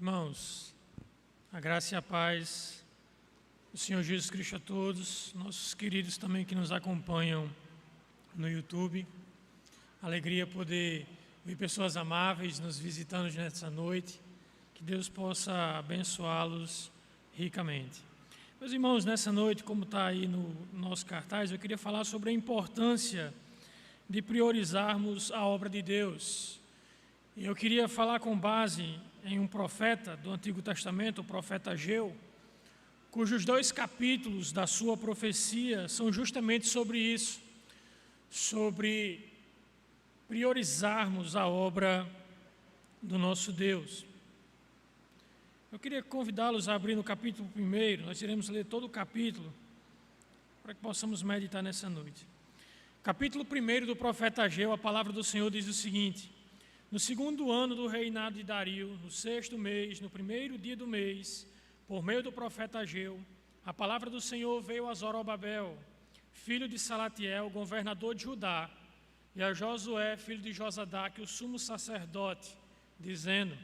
Irmãos, a graça e a paz do Senhor Jesus Cristo a todos, nossos queridos também que nos acompanham no YouTube. Alegria poder ver pessoas amáveis nos visitando nessa noite. Que Deus possa abençoá-los ricamente. Meus irmãos, nessa noite, como está aí no nosso cartaz, eu queria falar sobre a importância de priorizarmos a obra de Deus. E eu queria falar com base em um profeta do Antigo Testamento, o profeta Ageu, cujos 2 capítulos da sua profecia são justamente sobre isso, sobre priorizarmos a obra do nosso Deus. Eu queria convidá-los a abrir no capítulo 1, nós iremos ler todo o capítulo, para que possamos meditar nessa noite. Capítulo 1 do profeta Ageu, a palavra do Senhor diz o seguinte: no 2º ano do reinado de Dario, no 6º mês, no 1º dia do mês, por meio do profeta Ageu, a palavra do Senhor veio a Zorobabel, filho de Salatiel, governador de Judá, e a Josué, filho de Josadaque, o sumo sacerdote, dizendo: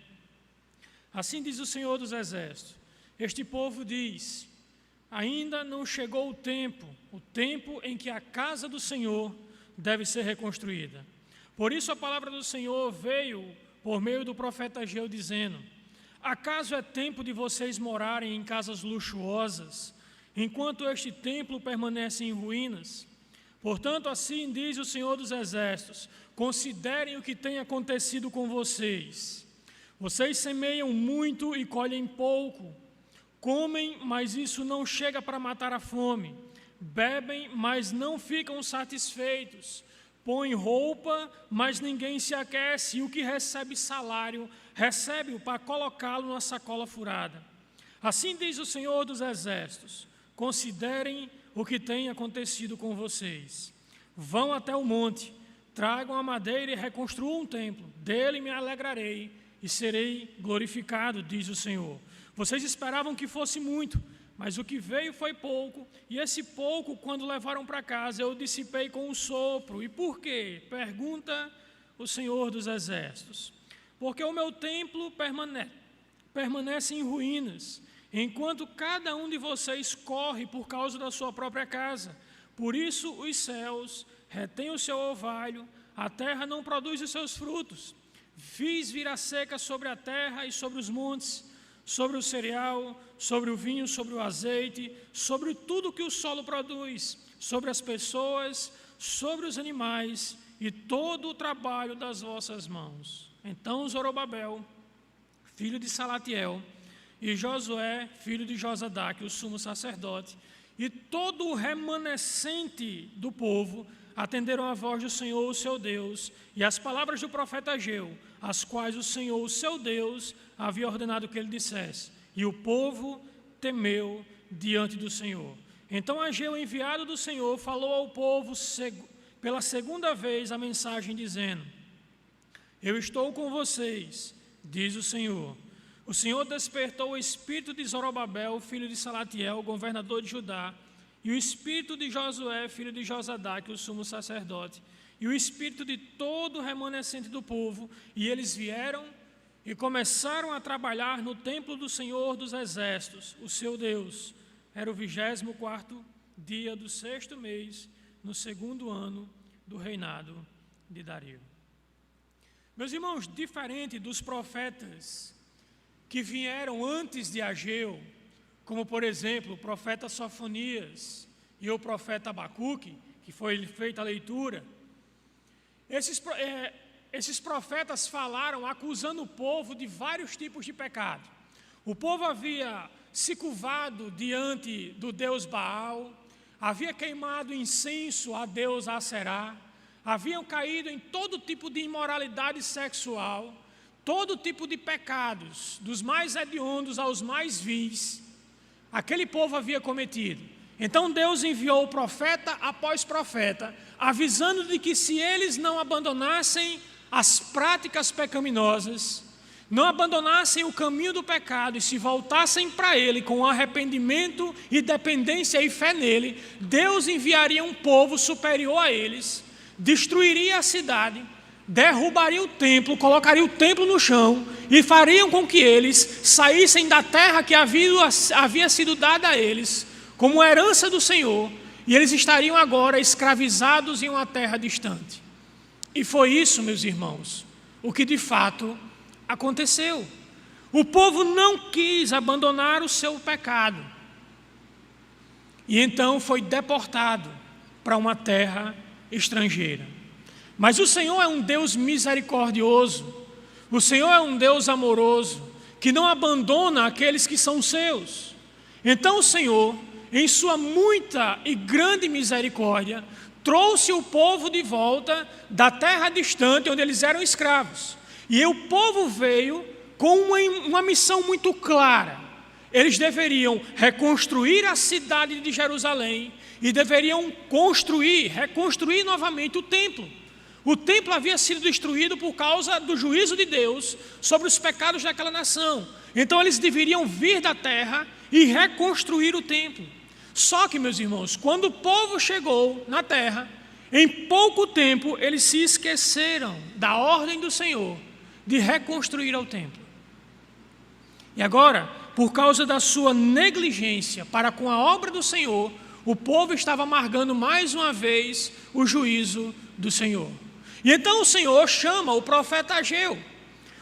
assim diz o Senhor dos Exércitos, este povo diz, ainda não chegou o tempo em que a casa do Senhor deve ser reconstruída. Por isso a palavra do Senhor veio por meio do profeta Ageu, dizendo: acaso é tempo de vocês morarem em casas luxuosas, enquanto este templo permanece em ruínas? Portanto, assim diz o Senhor dos Exércitos, considerem o que tem acontecido com vocês. Vocês semeiam muito e colhem pouco, comem, mas isso não chega para matar a fome, bebem, mas não ficam satisfeitos, põem roupa, mas ninguém se aquece, e o que recebe salário, recebe-o para colocá-lo numa sacola furada. Assim diz o Senhor dos Exércitos, considerem o que tem acontecido com vocês. Vão até o monte, tragam a madeira e reconstruam um templo, dele me alegrarei e serei glorificado, diz o Senhor. Vocês esperavam que fosse muito, mas o que veio foi pouco, e esse pouco, quando levaram para casa, eu dissipei com um sopro. E por quê? Pergunta o Senhor dos Exércitos. Porque o meu templo permanece em ruínas, enquanto cada um de vocês corre por causa da sua própria casa. Por isso os céus retêm o seu orvalho, a terra não produz os seus frutos. Fiz vir a seca sobre a terra e sobre os montes, sobre o cereal, sobre o vinho, sobre o azeite, sobre tudo que o solo produz, sobre as pessoas, sobre os animais e todo o trabalho das vossas mãos. Então Zorobabel, filho de Salatiel, e Josué, filho de Josadaque, o sumo sacerdote, e todo o remanescente do povo atenderam a voz do Senhor, o seu Deus, e as palavras do profeta Ageu, as quais o Senhor, o seu Deus, havia ordenado que ele dissesse. E o povo temeu diante do Senhor. Então Ageu, enviado do Senhor, falou ao povo pela 2ª vez a mensagem, dizendo: eu estou com vocês, diz o Senhor. O Senhor despertou o espírito de Zorobabel, filho de Salatiel, governador de Judá, e o espírito de Josué, filho de Josadaque, o sumo sacerdote, e o espírito de todo o remanescente do povo, e eles vieram e começaram a trabalhar no templo do Senhor dos Exércitos, o seu Deus. Era o 24º dia do 6º mês, no 2º ano do reinado de Dario. Meus irmãos, diferente dos profetas que vieram antes de Ageu, como por exemplo o profeta Sofonias e o profeta Abacuque, que foi feita a leitura, esses profetas falaram acusando o povo de vários tipos de pecado. O povo havia se curvado diante do deus Baal, havia queimado incenso a deus Aserá, haviam caído em todo tipo de imoralidade sexual, todo tipo de pecados, dos mais hediondos aos mais vis, aquele povo havia cometido. Então Deus enviou profeta após profeta, avisando de que se eles não abandonassem as práticas pecaminosas, não abandonassem o caminho do pecado e se voltassem para Ele com arrependimento e dependência e fé nele, Deus enviaria um povo superior a eles, destruiria a cidade, derrubaria o templo, colocaria o templo no chão e fariam com que eles saíssem da terra que havia sido dada a eles como herança do Senhor, e eles estariam agora escravizados em uma terra distante. E foi isso, meus irmãos, o que de fato aconteceu. O povo não quis abandonar o seu pecado e então foi deportado para uma terra estrangeira. Mas o Senhor é um Deus misericordioso, o Senhor é um Deus amoroso, que não abandona aqueles que são seus. Então o Senhor, em sua muita e grande misericórdia, trouxe o povo de volta da terra distante onde eles eram escravos. E o povo veio com uma missão muito clara. Eles deveriam reconstruir a cidade de Jerusalém e deveriam reconstruir novamente o templo. O templo havia sido destruído por causa do juízo de Deus sobre os pecados daquela nação. Então eles deveriam vir da terra e reconstruir o templo. Só que, meus irmãos, quando o povo chegou na terra, em pouco tempo eles se esqueceram da ordem do Senhor de reconstruir o templo. E agora, por causa da sua negligência para com a obra do Senhor, o povo estava amargando mais uma vez o juízo do Senhor. E então o Senhor chama o profeta Ageu.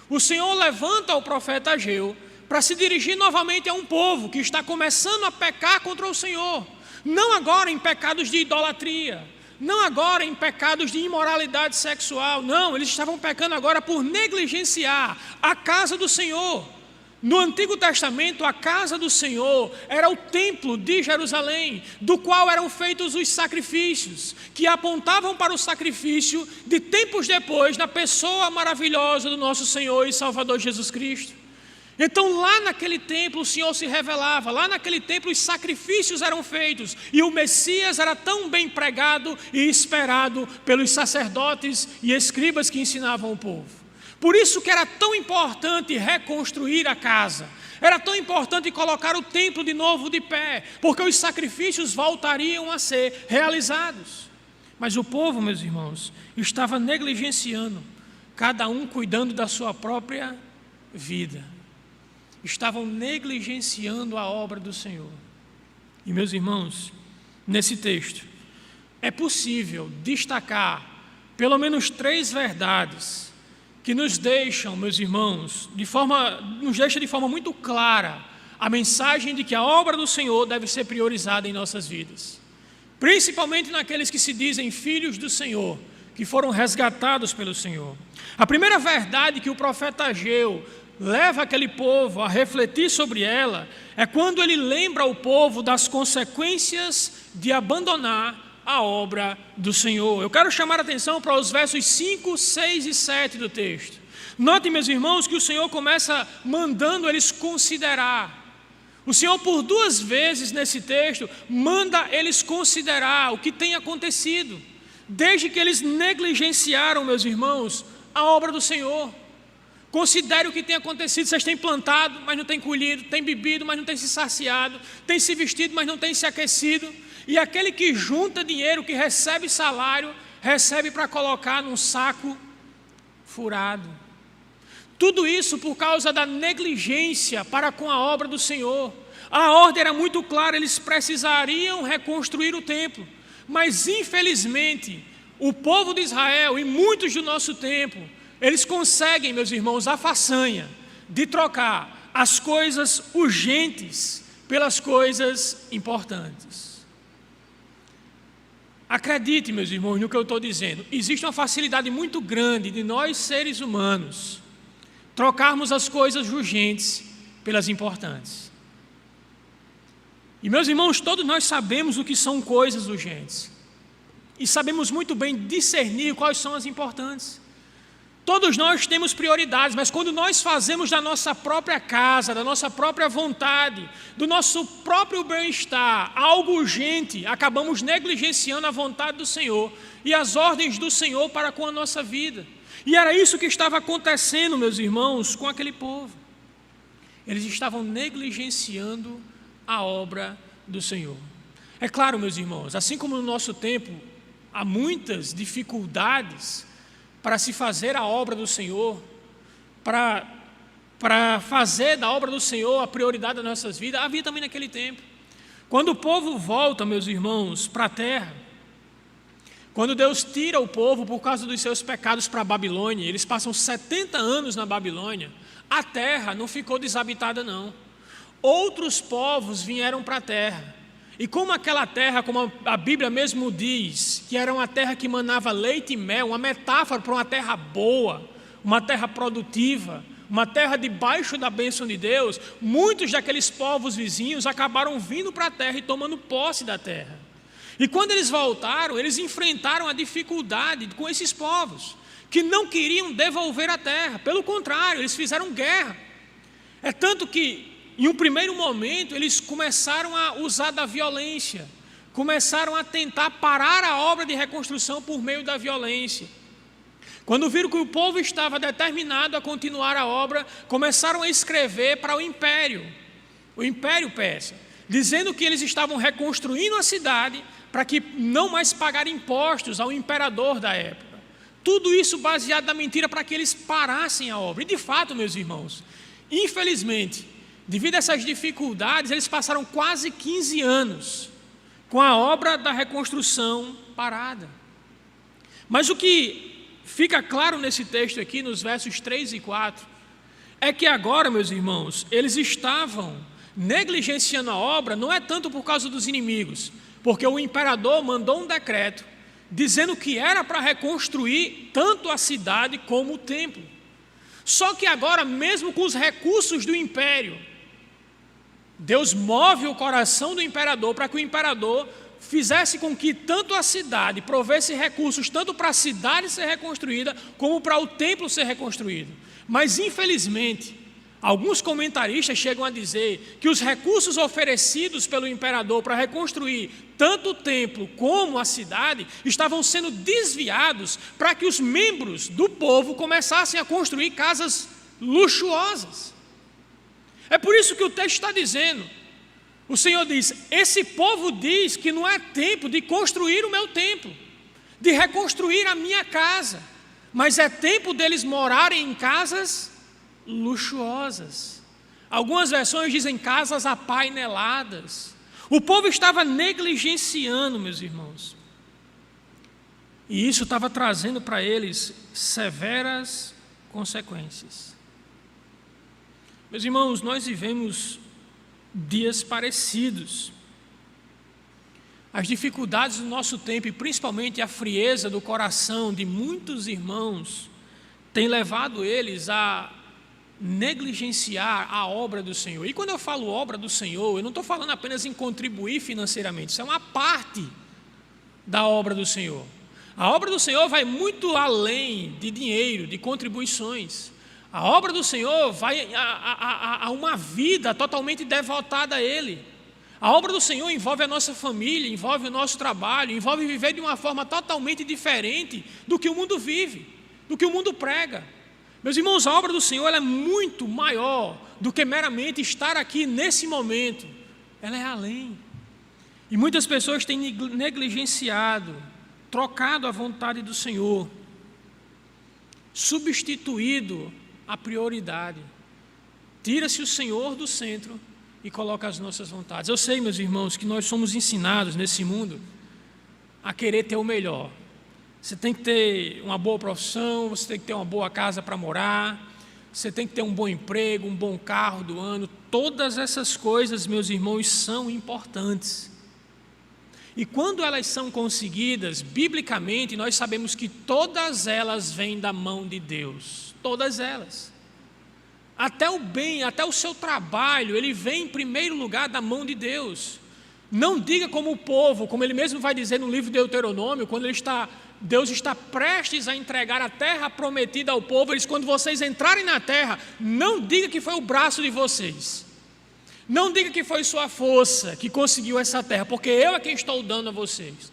O Senhor levanta o profeta Ageu para se dirigir novamente a um povo que está começando a pecar contra o Senhor. Não agora em pecados de idolatria, não agora em pecados de imoralidade sexual, não, eles estavam pecando agora por negligenciar a casa do Senhor. No Antigo Testamento, a casa do Senhor era o templo de Jerusalém, do qual eram feitos os sacrifícios, que apontavam para o sacrifício de tempos depois na pessoa maravilhosa do nosso Senhor e Salvador Jesus Cristo. Então lá naquele templo o Senhor se revelava, lá naquele templo os sacrifícios eram feitos e o Messias era tão bem pregado e esperado pelos sacerdotes e escribas que ensinavam o povo. Por isso que era tão importante reconstruir a casa, era tão importante colocar o templo de novo de pé, porque os sacrifícios voltariam a ser realizados. Mas o povo, meus irmãos, estava negligenciando, cada um cuidando da sua própria vida. Estavam negligenciando a obra do Senhor. E, meus irmãos, nesse texto, é possível destacar pelo menos 3 verdades que nos deixam, meus irmãos, nos deixa de forma muito clara a mensagem de que a obra do Senhor deve ser priorizada em nossas vidas, principalmente naqueles que se dizem filhos do Senhor, que foram resgatados pelo Senhor. A primeira verdade que o profeta Ageu leva aquele povo a refletir sobre ela é quando ele lembra o povo das consequências de abandonar a obra do Senhor. Eu quero chamar a atenção para os versos 5, 6 e 7 do texto. Notem, meus irmãos, que o Senhor começa mandando eles considerar. O Senhor, por 2 vezes nesse texto, manda eles considerar o que tem acontecido, desde que eles negligenciaram, meus irmãos, a obra do Senhor. Considere o que tem acontecido. Vocês têm plantado, mas não têm colhido, têm bebido, mas não têm se saciado, têm se vestido, mas não têm se aquecido. E aquele que junta dinheiro, que recebe salário, recebe para colocar num saco furado. Tudo isso por causa da negligência para com a obra do Senhor. A ordem era muito clara, eles precisariam reconstruir o templo. Mas infelizmente, o povo de Israel e muitos do nosso tempo, eles conseguem, meus irmãos, a façanha de trocar as coisas urgentes pelas coisas importantes. Acredite, meus irmãos, no que eu estou dizendo. Existe uma facilidade muito grande de nós, seres humanos, trocarmos as coisas urgentes pelas importantes. E, meus irmãos, todos nós sabemos o que são coisas urgentes. E sabemos muito bem discernir quais são as importantes. Todos nós temos prioridades, mas quando nós fazemos da nossa própria casa, da nossa própria vontade, do nosso próprio bem-estar, algo urgente, acabamos negligenciando a vontade do Senhor e as ordens do Senhor para com a nossa vida. E era isso que estava acontecendo, meus irmãos, com aquele povo. Eles estavam negligenciando a obra do Senhor. É claro, meus irmãos, assim como no nosso tempo há muitas dificuldades para se fazer a obra do Senhor, para fazer da obra do Senhor a prioridade das nossas vidas, havia também naquele tempo. Quando o povo volta, meus irmãos, para a terra, quando Deus tira o povo por causa dos seus pecados para a Babilônia, eles passam 70 anos na Babilônia, a terra não ficou desabitada não. Outros povos vieram para a terra, e como aquela terra, como a Bíblia mesmo diz, que era uma terra que manava leite e mel, uma metáfora para uma terra boa, uma terra produtiva, uma terra debaixo da bênção de Deus, muitos daqueles povos vizinhos acabaram vindo para a terra e tomando posse da terra. E quando eles voltaram, eles enfrentaram a dificuldade com esses povos, que não queriam devolver a terra, pelo contrário, eles fizeram guerra. É tanto que, em um primeiro momento, eles começaram a usar da violência, começaram a tentar parar a obra de reconstrução por meio da violência. Quando viram que o povo estava determinado a continuar a obra, começaram a escrever para o Império Persa, dizendo que eles estavam reconstruindo a cidade para que não mais pagar impostos ao imperador da época. Tudo isso baseado na mentira para que eles parassem a obra. E de fato, meus irmãos, infelizmente, devido a essas dificuldades, eles passaram quase 15 anos com a obra da reconstrução parada. Mas o que fica claro nesse texto aqui, nos versos 3 e 4, é que agora, meus irmãos, eles estavam negligenciando a obra, não é tanto por causa dos inimigos, porque o imperador mandou um decreto dizendo que era para reconstruir tanto a cidade como o templo. Só que agora, mesmo com os recursos do império, Deus move o coração do imperador para que o imperador fizesse com que tanto a cidade provesse recursos, tanto para a cidade ser reconstruída, como para o templo ser reconstruído. Mas, infelizmente, alguns comentaristas chegam a dizer que os recursos oferecidos pelo imperador para reconstruir tanto o templo como a cidade estavam sendo desviados para que os membros do povo começassem a construir casas luxuosas. É por isso que o texto está dizendo, o Senhor diz, esse povo diz que não é tempo de construir o meu templo, de reconstruir a minha casa, mas é tempo deles morarem em casas luxuosas. Algumas versões dizem casas apaineladas. O povo estava negligenciando, meus irmãos, e isso estava trazendo para eles severas consequências. Meus irmãos, nós vivemos dias parecidos. As dificuldades do nosso tempo e principalmente a frieza do coração de muitos irmãos tem levado eles a negligenciar a obra do Senhor. E quando eu falo obra do Senhor, eu não estou falando apenas em contribuir financeiramente, isso é uma parte da obra do Senhor. A obra do Senhor vai muito além de dinheiro, de contribuições. A obra do Senhor vai a uma vida totalmente devotada a Ele. A obra do Senhor envolve a nossa família, envolve o nosso trabalho, envolve viver de uma forma totalmente diferente do que o mundo vive, do que o mundo prega. Meus irmãos, a obra do Senhor ela é muito maior do que meramente estar aqui nesse momento. Ela é além. E muitas pessoas têm negligenciado, trocado a vontade do Senhor, substituído a prioridade. Tira-se o Senhor do centro e coloca as nossas vontades. Eu sei, meus irmãos, que nós somos ensinados nesse mundo a querer ter o melhor. Você tem que ter uma boa profissão, você tem que ter uma boa casa para morar, você tem que ter um bom emprego, um bom carro do ano. Todas essas coisas, meus irmãos, são importantes. E quando elas são conseguidas, biblicamente, nós sabemos que todas elas vêm da mão de Deus. Todas elas. Até o bem, até o seu trabalho, ele vem em primeiro lugar da mão de Deus. Não diga como o povo, como ele mesmo vai dizer no livro de Deuteronômio, quando Deus está prestes a entregar a terra prometida ao povo, ele diz, quando vocês entrarem na terra, não diga que foi o braço de vocês. Não diga que foi sua força que conseguiu essa terra, porque eu é quem estou dando a vocês.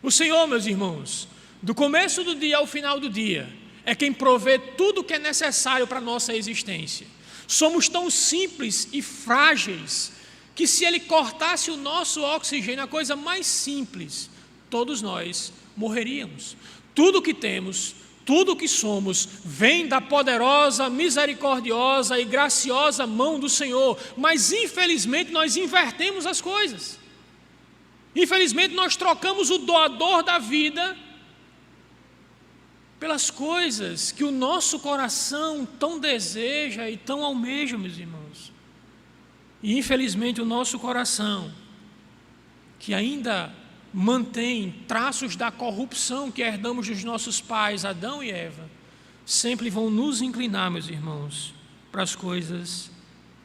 O Senhor, meus irmãos, do começo do dia ao final do dia, é quem provê tudo o que é necessário para a nossa existência. Somos tão simples e frágeis, que se Ele cortasse o nosso oxigênio, a coisa mais simples, todos nós morreríamos. Tudo o que temos, tudo o que somos, vem da poderosa, misericordiosa e graciosa mão do Senhor, mas infelizmente nós invertemos as coisas. Infelizmente nós trocamos o doador da vida pelas coisas que o nosso coração tão deseja e tão almeja, meus irmãos. E infelizmente o nosso coração, que ainda mantém traços da corrupção que herdamos dos nossos pais, Adão e Eva, sempre vão nos inclinar, meus irmãos, para as coisas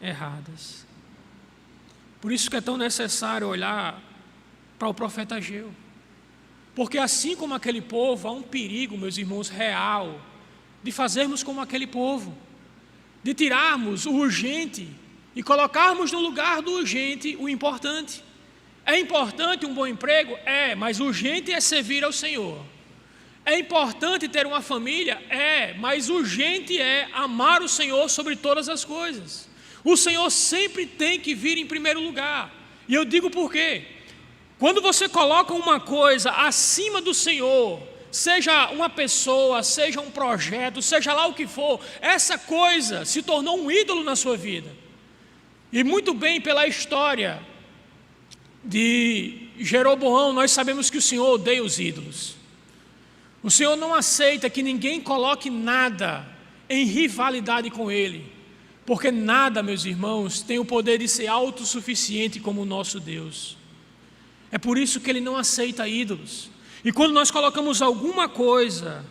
erradas. Por isso que é tão necessário olhar para o profeta Ageu. Porque assim como aquele povo, há um perigo, meus irmãos, real, de fazermos como aquele povo, de tirarmos o urgente e colocarmos no lugar do urgente o importante. É importante um bom emprego? É, mas urgente é servir ao Senhor. É importante ter uma família? É, mas urgente é amar o Senhor sobre todas as coisas. O Senhor sempre tem que vir em primeiro lugar. E eu digo por quê? Quando você coloca uma coisa acima do Senhor, seja uma pessoa, seja um projeto, seja lá o que for, essa coisa se tornou um ídolo na sua vida. E muito bem pela história de Jeroboão, nós sabemos que o Senhor odeia os ídolos. O Senhor não aceita que ninguém coloque nada em rivalidade com Ele, porque nada, meus irmãos, tem o poder de ser autossuficiente como o nosso Deus. É por isso que Ele não aceita ídolos. E quando nós colocamos alguma coisa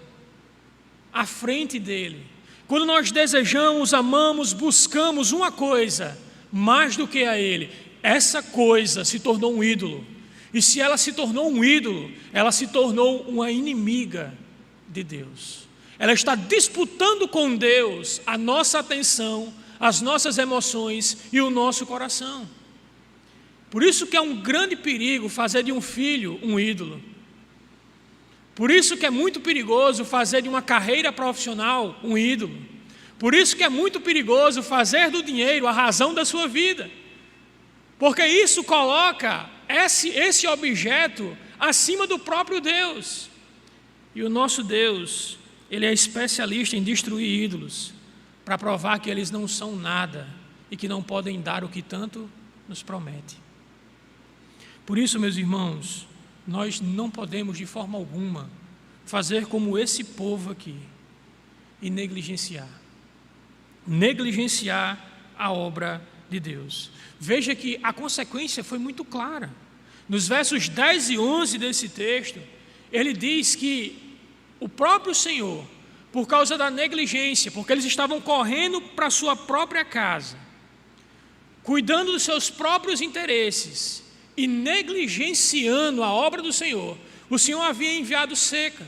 à frente dEle, quando nós desejamos, amamos, buscamos uma coisa mais do que a Ele, essa coisa se tornou um ídolo. E se ela se tornou um ídolo, ela se tornou uma inimiga de Deus. Ela está disputando com Deus a nossa atenção, as nossas emoções e o nosso coração. Por isso que é um grande perigo fazer de um filho um ídolo. Por isso que é muito perigoso fazer de uma carreira profissional um ídolo. Por isso que é muito perigoso fazer do dinheiro a razão da sua vida. Porque isso coloca esse objeto acima do próprio Deus. E o nosso Deus, Ele é especialista em destruir ídolos, para provar que eles não são nada e que não podem dar o que tanto nos promete. Por isso, meus irmãos, nós não podemos de forma alguma fazer como esse povo aqui e negligenciar a obra de Deus. Veja que a consequência foi muito clara. Nos versos 10 e 11 desse texto, ele diz que o próprio Senhor, por causa da negligência, porque eles estavam correndo para a sua própria casa, cuidando dos seus próprios interesses e negligenciando a obra do Senhor, o Senhor havia enviado seca,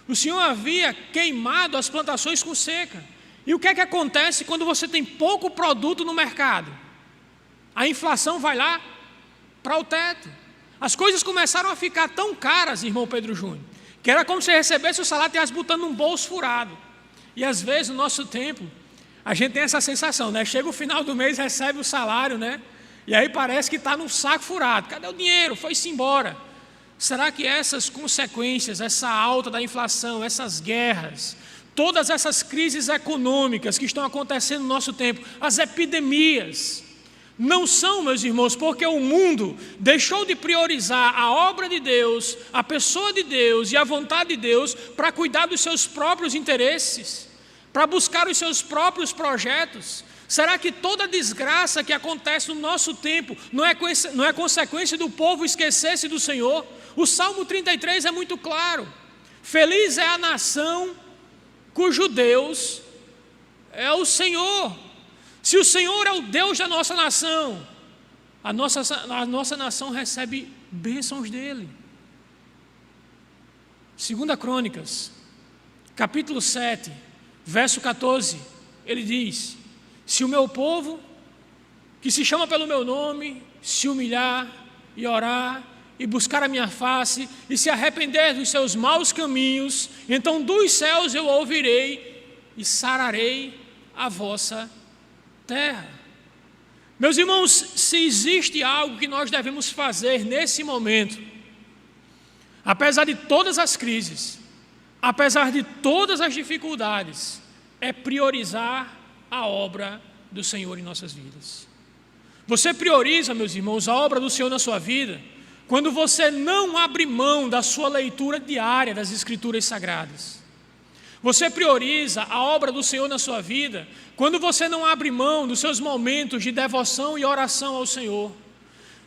o Senhor havia queimado as plantações com seca. E o que é que acontece quando você tem pouco produto no mercado? A inflação vai lá para o teto. As coisas começaram a ficar tão caras, irmão Pedro Júnior, que era como se recebesse o salário e estivesse botando num bolso furado. E às vezes no nosso tempo, a gente tem essa sensação, né? Chega o final do mês, recebe o salário, né? E aí parece que está num saco furado. Cadê o dinheiro? Foi-se embora. Será que essas consequências, essa alta da inflação, essas guerras, todas essas crises econômicas que estão acontecendo no nosso tempo, as epidemias, não são, meus irmãos, porque o mundo deixou de priorizar a obra de Deus, a pessoa de Deus e a vontade de Deus para cuidar dos seus próprios interesses, para buscar os seus próprios projetos? Será que toda desgraça que acontece no nosso tempo não é consequência do povo esquecer-se do Senhor? O Salmo 33 é muito claro. Feliz é a nação cujo Deus é o Senhor. Se o Senhor é o Deus da nossa nação, a nossa nação recebe bênçãos dEle. 2 Crônicas, capítulo 7, verso 14, ele diz: se o meu povo, que se chama pelo meu nome, se humilhar e orar e buscar a minha face e se arrepender dos seus maus caminhos, então dos céus eu ouvirei e sararei a vossa terra. Meus irmãos, se existe algo que nós devemos fazer nesse momento, apesar de todas as crises, apesar de todas as dificuldades, é priorizar a obra do Senhor em nossas vidas. Você prioriza, meus irmãos, a obra do Senhor na sua vida quando você não abre mão da sua leitura diária das Escrituras Sagradas. Você prioriza a obra do Senhor na sua vida quando você não abre mão dos seus momentos de devoção e oração ao Senhor.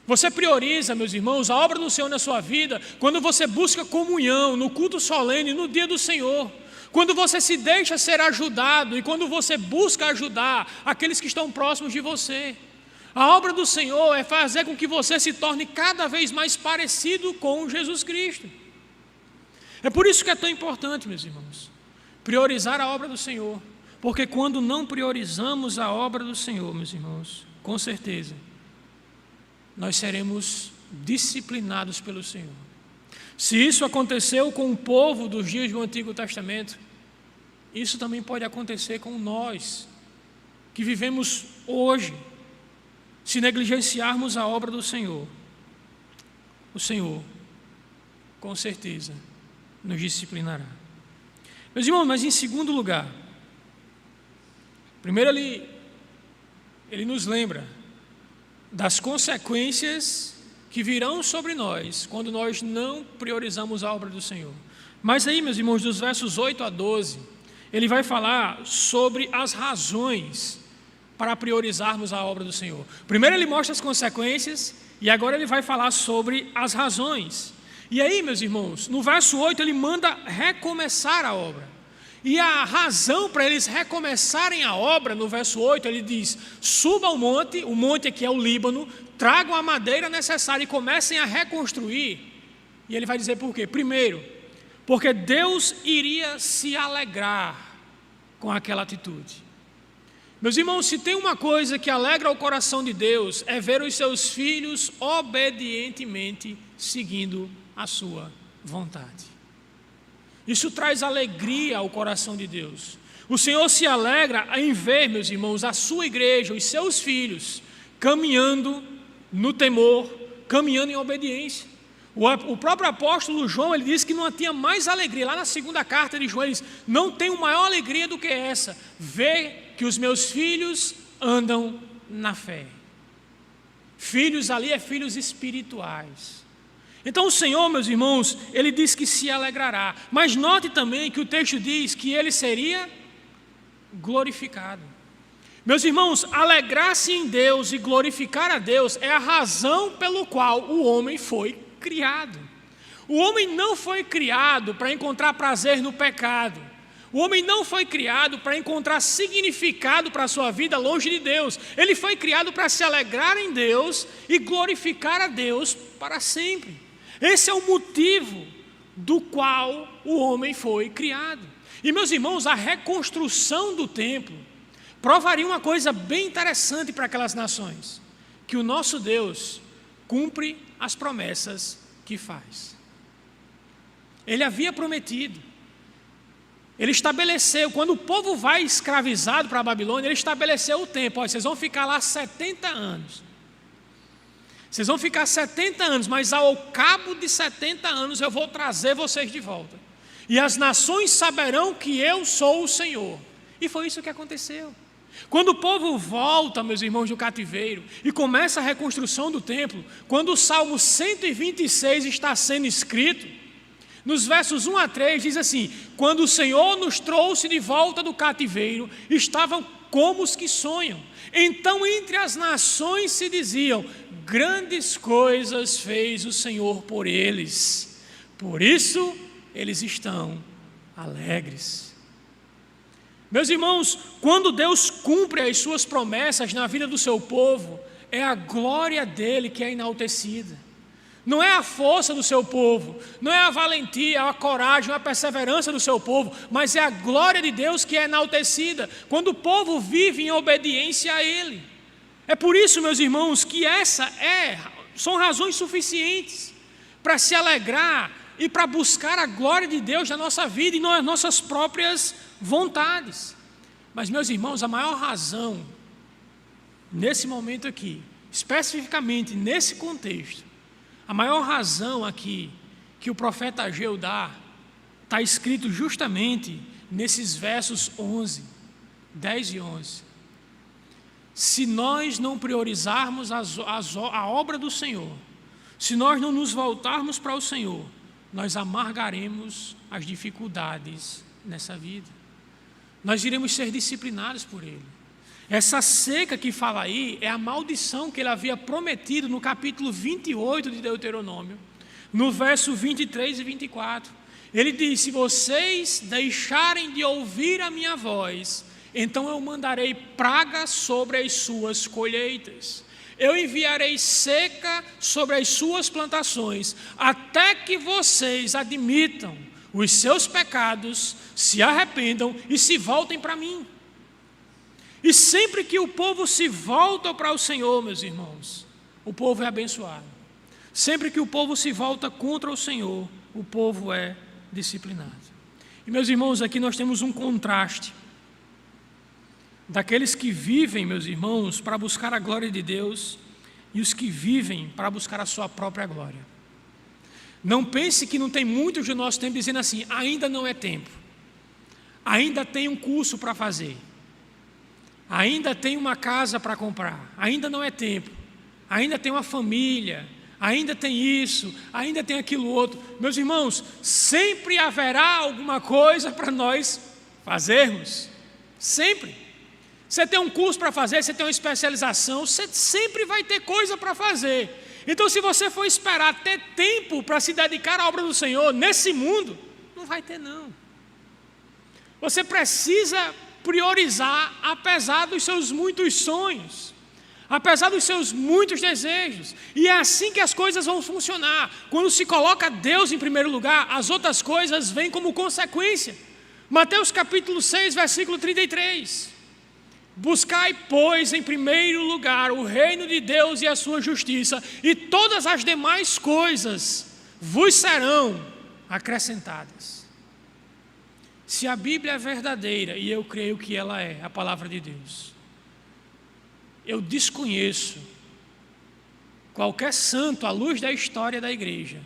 Você prioriza, meus irmãos, a obra do Senhor na sua vida quando você busca comunhão no culto solene, no dia do Senhor. Quando você se deixa ser ajudado e quando você busca ajudar aqueles que estão próximos de você. A obra do Senhor é fazer com que você se torne cada vez mais parecido com Jesus Cristo. É por isso que é tão importante, meus irmãos, priorizar a obra do Senhor. Porque quando não priorizamos a obra do Senhor, meus irmãos, com certeza, nós seremos disciplinados pelo Senhor. Se isso aconteceu com o povo dos dias do Antigo Testamento, isso também pode acontecer com nós, que vivemos hoje. Se negligenciarmos a obra do Senhor, o Senhor, com certeza, nos disciplinará. Meus irmãos, mas em segundo lugar, primeiro ele nos lembra das consequências que virão sobre nós quando nós não priorizamos a obra do Senhor. Mas aí, meus irmãos, dos versos 8 a 12, ele vai falar sobre as razões para priorizarmos a obra do Senhor. Primeiro ele mostra as consequências e agora ele vai falar sobre as razões. E aí, meus irmãos, no verso 8 ele manda recomeçar a obra. E a razão para eles recomeçarem a obra, no verso 8, ele diz: suba ao monte, o monte aqui é o Líbano, tragam a madeira necessária e comecem a reconstruir. E ele vai dizer por quê? Primeiro, porque Deus iria se alegrar com aquela atitude. Meus irmãos, se tem uma coisa que alegra o coração de Deus, é ver os seus filhos obedientemente seguindo a sua vontade. Isso traz alegria ao coração de Deus. O Senhor se alegra em ver, meus irmãos, a sua igreja, os seus filhos, caminhando no temor, caminhando em obediência. O próprio apóstolo João, ele disse que não tinha mais alegria. Lá na segunda carta de João, ele diz: não tenho maior alegria do que essa, ver que os meus filhos andam na fé. Filhos ali é filhos espirituais. Então o Senhor, meus irmãos, ele diz que se alegrará. Mas note também que o texto diz que ele seria glorificado. Meus irmãos, alegrar-se em Deus e glorificar a Deus é a razão pelo qual o homem foi criado. O homem não foi criado para encontrar prazer no pecado. O homem não foi criado para encontrar significado para a sua vida longe de Deus. Ele foi criado para se alegrar em Deus e glorificar a Deus para sempre. Esse é o motivo do qual o homem foi criado. E, meus irmãos, a reconstrução do templo provaria uma coisa bem interessante para aquelas nações: que o nosso Deus cumpre as promessas que faz. Ele havia prometido. Ele estabeleceu, quando o povo vai escravizado para a Babilônia, ele estabeleceu o tempo: olha, vocês vão ficar lá 70 anos. Vocês vão ficar 70 anos, mas ao cabo de 70 anos eu vou trazer vocês de volta. E as nações saberão que eu sou o Senhor. E foi isso que aconteceu. Quando o povo volta, meus irmãos, do cativeiro e começa a reconstrução do templo, quando o Salmo 126 está sendo escrito, nos versos 1 a 3 diz assim: quando o Senhor nos trouxe de volta do cativeiro, estavam como os que sonham. Então entre as nações se diziam: grandes coisas fez o Senhor por eles, por isso eles estão alegres. Meus irmãos, quando Deus cumpre as suas promessas na vida do seu povo, é a glória dele que é enaltecida. Não é a força do seu povo, não é a valentia, a coragem, a perseverança do seu povo, mas é a glória de Deus que é enaltecida quando o povo vive em obediência a Ele. É por isso, meus irmãos, que são razões suficientes para se alegrar e para buscar a glória de Deus na nossa vida e nas nossas próprias vontades. Mas, meus irmãos, a maior razão, nesse momento aqui, especificamente nesse contexto, a maior razão aqui que o profeta Ageu dá está escrito justamente nesses versos 10 e 11. Se nós não priorizarmos a obra do Senhor, se nós não nos voltarmos para o Senhor, nós amargaremos as dificuldades nessa vida. Nós iremos ser disciplinados por Ele. Essa seca que fala aí é a maldição que Ele havia prometido no capítulo 28 de Deuteronômio, no verso 23 e 24. Ele diz: se vocês deixarem de ouvir a minha voz, então eu mandarei praga sobre as suas colheitas. Eu enviarei seca sobre as suas plantações, até que vocês admitam os seus pecados, se arrependam e se voltem para mim. E sempre que o povo se volta para o Senhor, meus irmãos, o povo é abençoado. Sempre que o povo se volta contra o Senhor, o povo é disciplinado. E, meus irmãos, aqui nós temos um contraste daqueles que vivem, meus irmãos, para buscar a glória de Deus e os que vivem para buscar a sua própria glória. Não pense que não tem muitos do nosso tempo dizendo assim: ainda não é tempo, ainda tem um curso para fazer, ainda tem uma casa para comprar, ainda não é tempo, ainda tem uma família, ainda tem isso, ainda tem aquilo outro. Meus irmãos, sempre haverá alguma coisa para nós fazermos, sempre. Você tem um curso para fazer, você tem uma especialização, você sempre vai ter coisa para fazer. Então, se você for esperar ter tempo para se dedicar à obra do Senhor nesse mundo, não vai ter não. Você precisa priorizar, apesar dos seus muitos sonhos, apesar dos seus muitos desejos. E é assim que as coisas vão funcionar. Quando se coloca Deus em primeiro lugar, as outras coisas vêm como consequência. Mateus capítulo 6, versículo 33. Buscai, pois, em primeiro lugar o reino de Deus e a sua justiça, e todas as demais coisas vos serão acrescentadas. Se a Bíblia é verdadeira, e eu creio que ela é, a palavra de Deus, eu desconheço qualquer santo à luz da história da igreja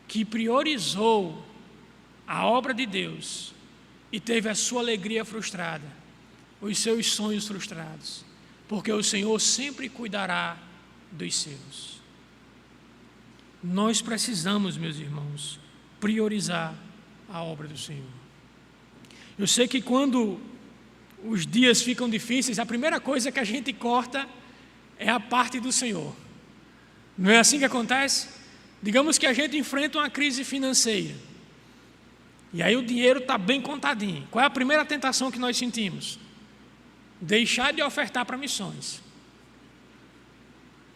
que priorizou a obra de Deus e teve a sua alegria frustrada, os seus sonhos frustrados, porque o Senhor sempre cuidará dos seus. Nós precisamos, meus irmãos, priorizar a obra do Senhor. Eu sei que quando os dias ficam difíceis, a primeira coisa que a gente corta é a parte do Senhor. Não é assim que acontece? Digamos que a gente enfrenta uma crise financeira, e aí o dinheiro está bem contadinho. Qual é a primeira tentação que nós sentimos? Deixar de ofertar para missões.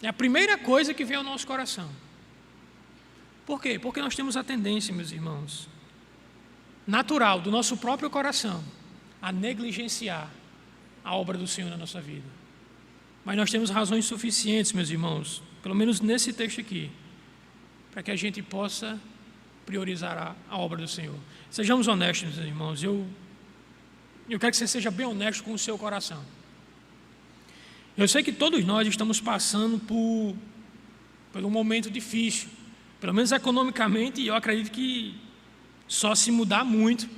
É a primeira coisa que vem ao nosso coração. Por quê? Porque nós temos a tendência, meus irmãos, natural, do nosso próprio coração, a negligenciar a obra do Senhor na nossa vida. Mas nós temos razões suficientes, meus irmãos, pelo menos nesse texto aqui, para que a gente possa priorizar a obra do Senhor. Sejamos honestos, meus irmãos. Eu quero que você seja bem honesto com o seu coração. Eu sei que todos nós estamos passando por um momento difícil, pelo menos economicamente, e eu acredito que só se mudar muito,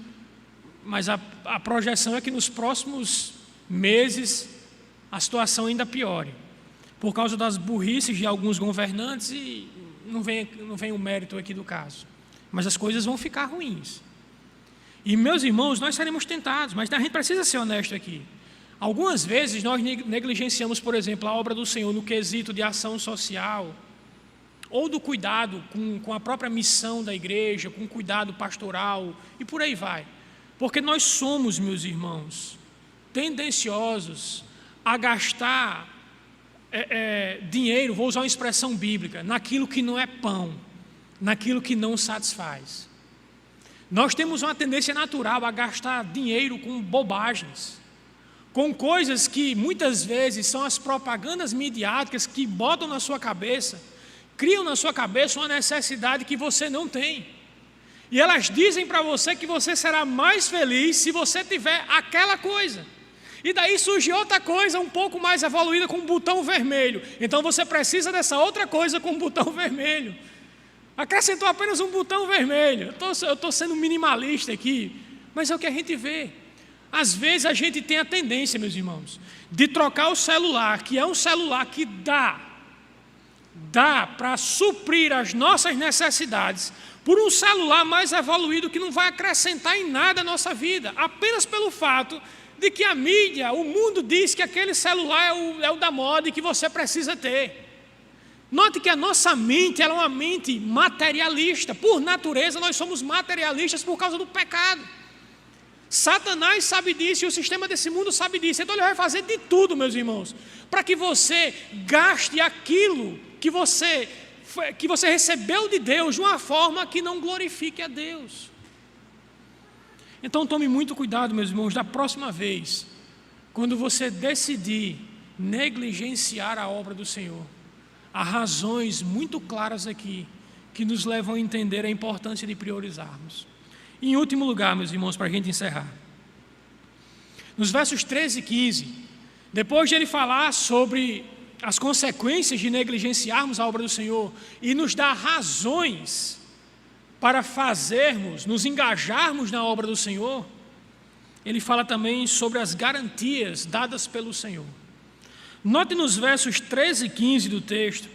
mas a projeção é que nos próximos meses a situação ainda piore, por causa das burrices de alguns governantes, e não vem o mérito aqui do caso, mas as coisas vão ficar ruins. E, meus irmãos, nós seremos tentados, mas a gente precisa ser honesto aqui. Algumas vezes nós negligenciamos, por exemplo, a obra do Senhor no quesito de ação social, ou do cuidado com a própria missão da igreja, com cuidado pastoral, e por aí vai. Porque nós somos, meus irmãos, tendenciosos a gastar dinheiro, vou usar uma expressão bíblica, naquilo que não é pão, naquilo que não satisfaz. Nós temos uma tendência natural a gastar dinheiro com bobagens, com coisas que muitas vezes são as propagandas midiáticas que botam na sua cabeça, criam na sua cabeça uma necessidade que você não tem. E elas dizem para você que você será mais feliz se você tiver aquela coisa. E daí surge outra coisa um pouco mais evoluída com um botão vermelho. Então você precisa dessa outra coisa com um botão vermelho. Acrescentou apenas um botão vermelho. Eu estou sendo minimalista aqui, mas é o que a gente vê. Às vezes a gente tem a tendência, meus irmãos, de trocar o celular, que é um celular que dá para suprir as nossas necessidades, por um celular mais evoluído que não vai acrescentar em nada a nossa vida, apenas pelo fato de que a mídia, o mundo diz que aquele celular é o da moda e que você precisa ter. Note que a nossa mente ela é uma mente materialista. Por natureza, nós somos materialistas por causa do pecado. Satanás sabe disso e o sistema desse mundo sabe disso. Então ele vai fazer de tudo, meus irmãos, para que você gaste aquilo que você recebeu de Deus de uma forma que não glorifique a Deus. Então tome muito cuidado, meus irmãos, da próxima vez, quando você decidir negligenciar a obra do Senhor. Há razões muito claras aqui que nos levam a entender a importância de priorizarmos. Em último lugar, meus irmãos, para a gente encerrar, nos versos 13 e 15, depois de ele falar sobre as consequências de negligenciarmos a obra do Senhor e nos dar razões para nos engajarmos na obra do Senhor, ele fala também sobre as garantias dadas pelo Senhor. Note nos versos 13 e 15 do texto,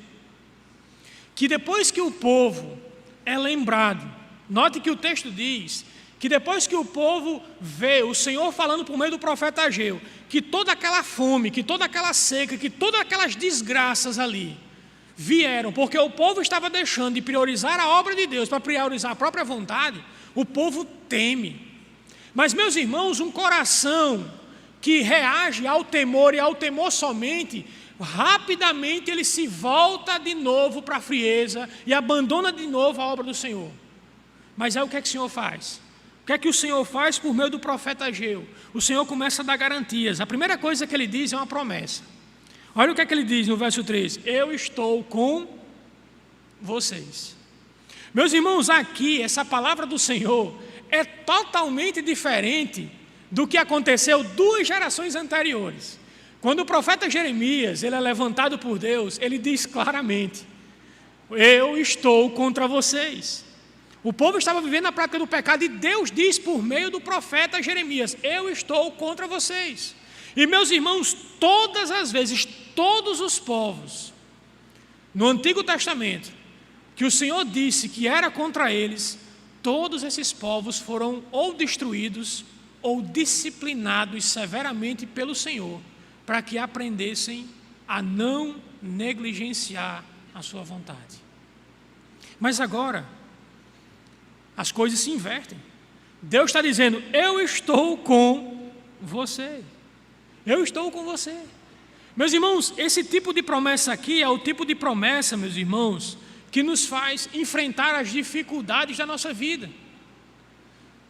que depois que o povo é lembrado, note que o texto diz que depois que o povo vê o Senhor falando por meio do profeta Ageu, que toda aquela fome, que toda aquela seca, que todas aquelas desgraças ali vieram, porque o povo estava deixando de priorizar a obra de Deus para priorizar a própria vontade, o povo teme. Mas, meus irmãos, um coração que reage ao temor e ao temor somente, rapidamente ele se volta de novo para a frieza e abandona de novo a obra do Senhor. Mas aí o que é que o Senhor faz? O que é que o Senhor faz por meio do profeta Ageu? O Senhor começa a dar garantias. A primeira coisa que ele diz é uma promessa. Olha o que é que ele diz no verso 13: eu estou com vocês. Meus irmãos, aqui essa palavra do Senhor é totalmente diferente do que aconteceu 2 gerações anteriores. Quando o profeta Jeremias ele é levantado por Deus, ele diz claramente: eu estou contra vocês. O povo estava vivendo a prática do pecado e Deus diz por meio do profeta Jeremias: eu estou contra vocês. E meus irmãos, todas as vezes, todos os povos no Antigo Testamento que o Senhor disse que era contra eles, todos esses povos foram ou destruídos ou disciplinados severamente pelo Senhor, para que aprendessem a não negligenciar a sua vontade. Mas agora, as coisas se invertem. Deus está dizendo: eu estou com você. Eu estou com você. Meus irmãos, esse tipo de promessa aqui é o tipo de promessa, meus irmãos, que nos faz enfrentar as dificuldades da nossa vida.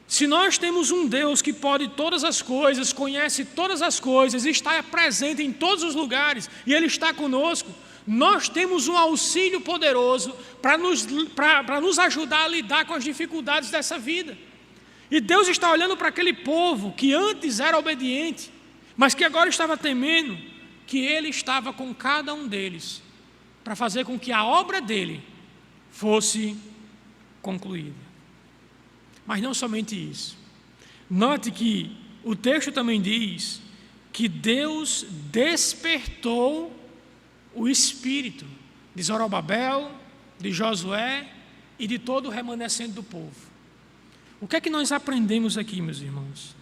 Se nós temos um Deus que pode todas as coisas, conhece todas as coisas, está presente em todos os lugares e Ele está conosco, nós temos um auxílio poderoso para nos ajudar a lidar com as dificuldades dessa vida. E Deus está olhando para aquele povo que antes era obediente, mas que agora estava temendo, que Ele estava com cada um deles, para fazer com que a obra dEle fosse concluída. Mas não somente isso. Note que o texto também diz que Deus despertou o espírito de Zorobabel, de Josué e de todo o remanescente do povo. O que é que nós aprendemos aqui, meus irmãos?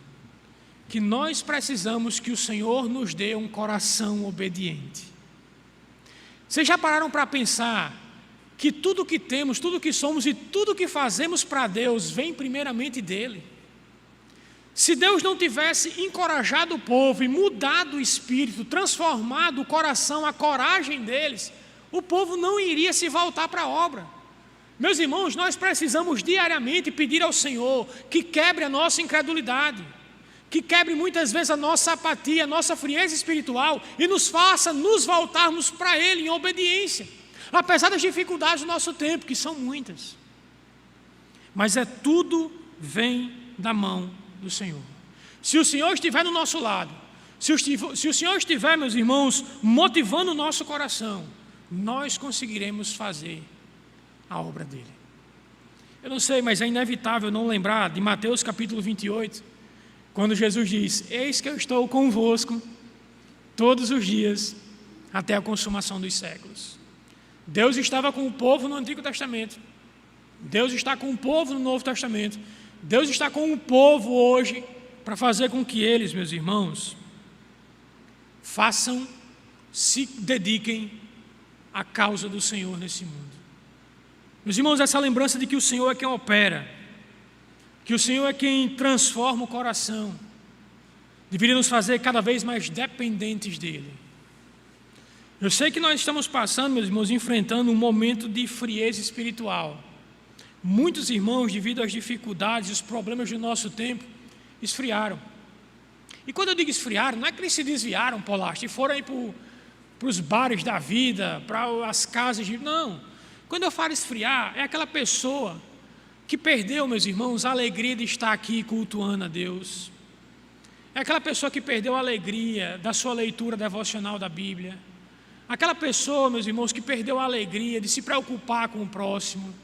Que nós precisamos que o Senhor nos dê um coração obediente. Vocês já pararam para pensar que tudo que temos, tudo que somos e tudo que fazemos para Deus vem primeiramente dEle? Se Deus não tivesse encorajado o povo e mudado o espírito, transformado o coração, a coragem deles, o povo não iria se voltar para a obra. Meus irmãos, nós precisamos diariamente pedir ao Senhor que quebre a nossa incredulidade, que quebre muitas vezes a nossa apatia, a nossa frieza espiritual e nos faça nos voltarmos para Ele em obediência, apesar das dificuldades do nosso tempo, que são muitas. Mas tudo vem da mão do Senhor. Se o Senhor estiver no nosso lado, se o Senhor estiver, meus irmãos, motivando o nosso coração, nós conseguiremos fazer a obra dEle. Eu não sei, mas é inevitável não lembrar de Mateus capítulo 28, quando Jesus diz: eis que eu estou convosco todos os dias até a consumação dos séculos. Deus estava com o povo no Antigo Testamento, Deus está com o povo no Novo Testamento, Deus está com o povo hoje para fazer com que eles, meus irmãos, se dediquem à causa do Senhor nesse mundo. Meus irmãos, essa lembrança de que o Senhor é quem opera, que o Senhor é quem transforma o coração, deveria nos fazer cada vez mais dependentes dEle. Eu sei que nós estamos passando, meus irmãos, enfrentando um momento de frieza espiritual. Muitos irmãos, devido às dificuldades e os problemas do nosso tempo, esfriaram. E quando eu digo esfriaram, não é que eles se desviaram, Polaste, e foram aí para os bares da vida, para as casas de... Não. Quando eu falo esfriar, é aquela pessoa que perdeu, meus irmãos, a alegria de estar aqui cultuando a Deus. É aquela pessoa que perdeu a alegria da sua leitura devocional da Bíblia. Aquela pessoa, meus irmãos, que perdeu a alegria de se preocupar com o próximo.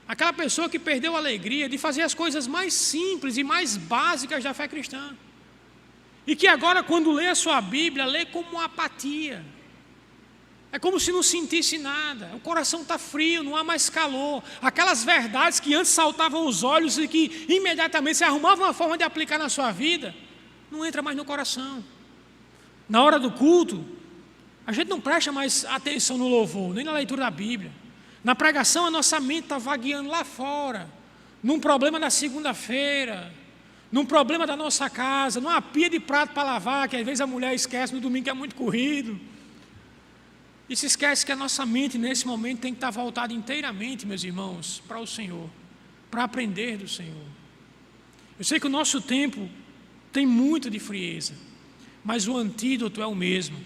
Aquela pessoa que perdeu a alegria de fazer as coisas mais simples e mais básicas da fé cristã. E que agora, quando lê a sua Bíblia, lê como uma apatia. É como se não sentisse nada. O coração está frio, não há mais calor. Aquelas verdades que antes saltavam aos olhos e que imediatamente se arrumavam uma forma de aplicar na sua vida, não entra mais no coração. Na hora do culto, a gente não presta mais atenção no louvor, nem na leitura da Bíblia. Na pregação, a nossa mente está vagueando lá fora, num problema da segunda-feira, num problema da nossa casa, numa pia de prato para lavar, que às vezes a mulher esquece no domingo que é muito corrido. E se esquece que a nossa mente nesse momento tem que estar voltada inteiramente, meus irmãos, para o Senhor, para aprender do Senhor. Eu sei que o nosso tempo tem muito de frieza, mas o antídoto é o mesmo: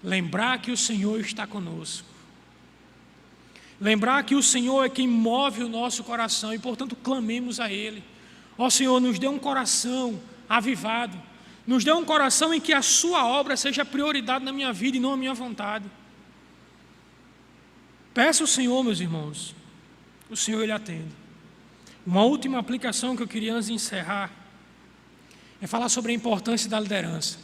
lembrar que o Senhor está conosco. Lembrar que o Senhor é quem move o nosso coração e, portanto, clamemos a Ele. Ó Senhor, nos dê um coração avivado, nos dê um coração em que a Sua obra seja prioridade na minha vida e não a minha vontade. Peça ao Senhor, meus irmãos, o Senhor Ele atende. Uma última aplicação que eu queria antes de encerrar é falar sobre a importância da liderança.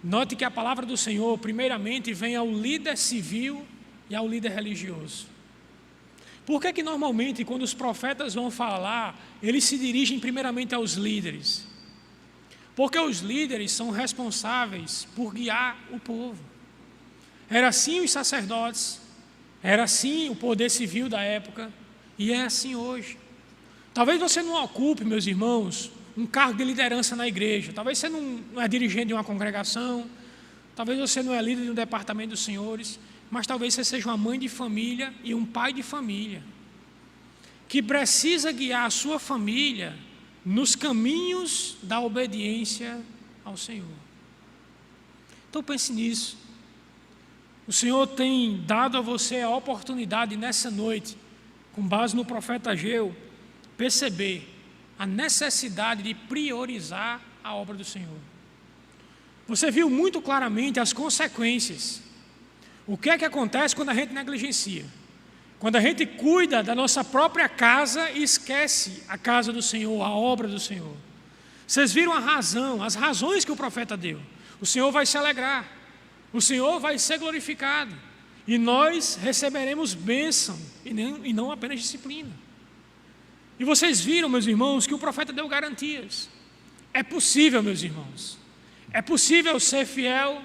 Note que a palavra do Senhor, primeiramente, vem ao líder civil e ao líder religioso. Por que normalmente, quando os profetas vão falar, eles se dirigem primeiramente aos líderes? Porque os líderes são responsáveis por guiar o povo. Era assim os sacerdotes, era assim o poder civil da época, e é assim hoje. Talvez você não ocupe, meus irmãos, um cargo de liderança na igreja. Talvez você não é dirigente de uma congregação, talvez você não é líder de um departamento dos senhores, mas talvez você seja uma mãe de família e um pai de família, que precisa guiar a sua família nos caminhos da obediência ao Senhor. Então pense nisso. O Senhor tem dado a você a oportunidade nessa noite, com base no profeta Ageu, perceber a necessidade de priorizar a obra do Senhor. Você viu muito claramente as consequências. O que é que acontece quando a gente negligencia? Quando a gente cuida da nossa própria casa e esquece a casa do Senhor, a obra do Senhor. Vocês viram as razões que o profeta deu. O Senhor vai se alegrar. O Senhor vai ser glorificado e nós receberemos bênção e não apenas disciplina. E vocês viram, meus irmãos, que o profeta deu garantias. É possível, meus irmãos, é possível ser fiel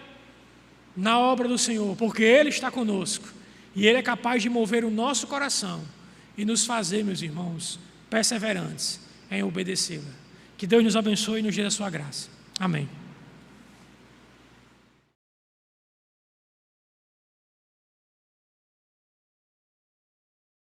na obra do Senhor, porque Ele está conosco e Ele é capaz de mover o nosso coração e nos fazer, meus irmãos, perseverantes em obedecê-la. Que Deus nos abençoe e nos dê a sua graça. Amém.